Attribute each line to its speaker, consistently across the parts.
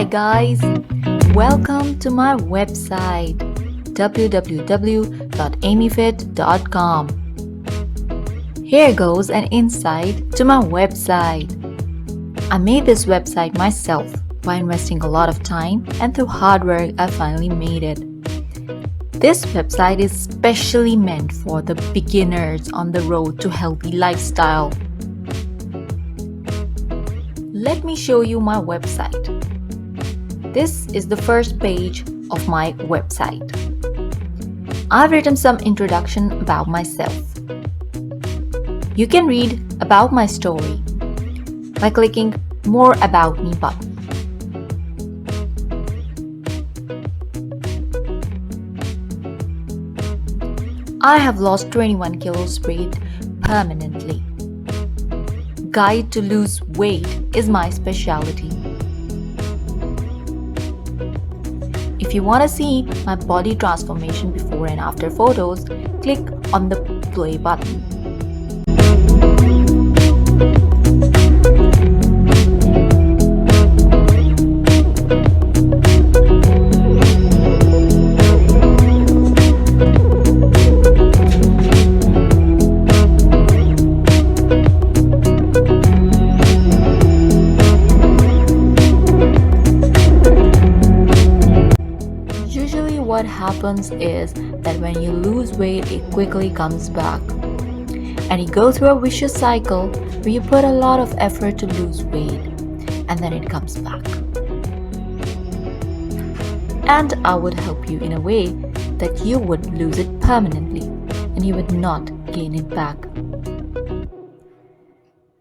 Speaker 1: Hi guys, welcome to my website www.aimyfit.com. Here goes an insight to my website. I made this website myself by investing a lot of time, and through hard work I finally made it. This website is specially meant for the beginners on the road to healthy lifestyle. Let me show you my website. This is the first page of my website. I've written some introduction about myself. You can read about my story by clicking More About Me button. I have lost 21 kilos weight permanently. Guide to lose weight is my specialty. If you want to see my body transformation before and after photos, click on the play button. What happens is that when you lose weight, it quickly comes back. And you go through a vicious cycle where you put a lot of effort to lose weight and then it comes back. And I would help you in a way that you would lose it permanently and you would not gain it back.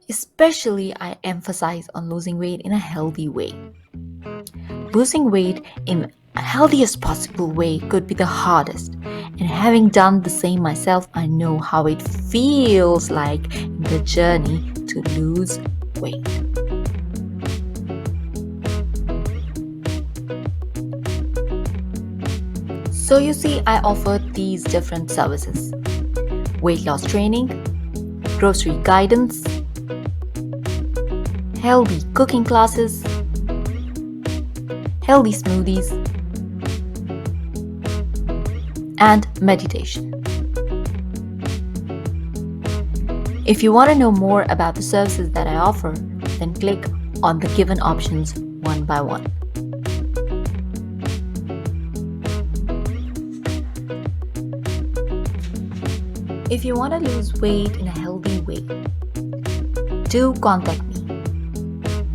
Speaker 1: Especially, I emphasize on losing weight in a healthy way. Losing weight in healthiest possible way could be the hardest, and having done the same myself, I know how it feels like in the journey to lose weight. So you see, I offer these different services: weight loss training, grocery guidance, healthy cooking classes, healthy smoothies, and meditation. If you want to know more about the services that I offer, then click on the given options one by one. If you want to lose weight in a healthy way, do contact me.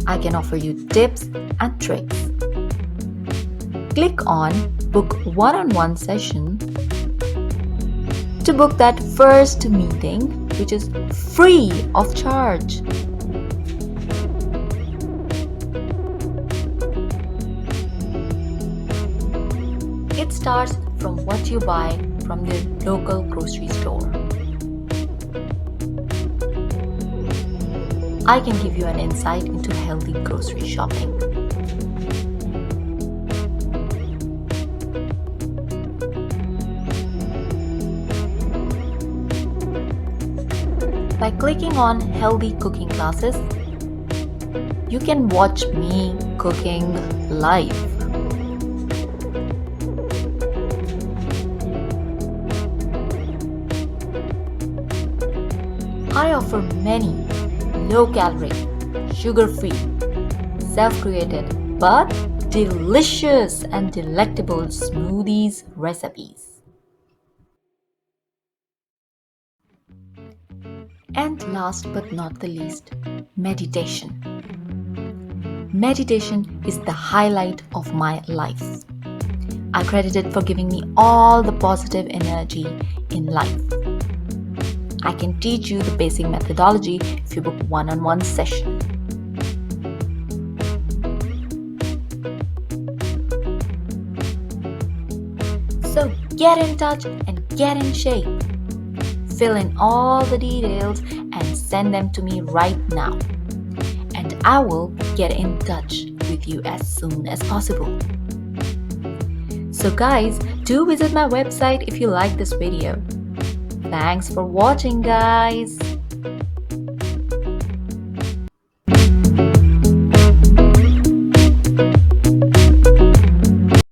Speaker 1: I can offer you tips and tricks. Click on Book One-on-One Session to book that first meeting, which is free of charge. It starts from what you buy from the local grocery store. I can give you an insight into healthy grocery shopping. By clicking on Healthy Cooking Classes, you can watch me cooking live. I offer many low-calorie, sugar-free, self-created, but delicious and delectable smoothies recipes. And last but not the least, meditation. Meditation is the highlight of my life. I credit it for giving me all the positive energy in life. I can teach you the basic methodology if you book one-on-one session. So get in touch and get in shape. Fill in all the details and send them to me right now. And I will get in touch with you as soon as possible. So guys, do visit my website if you like this video. Thanks for watching, guys.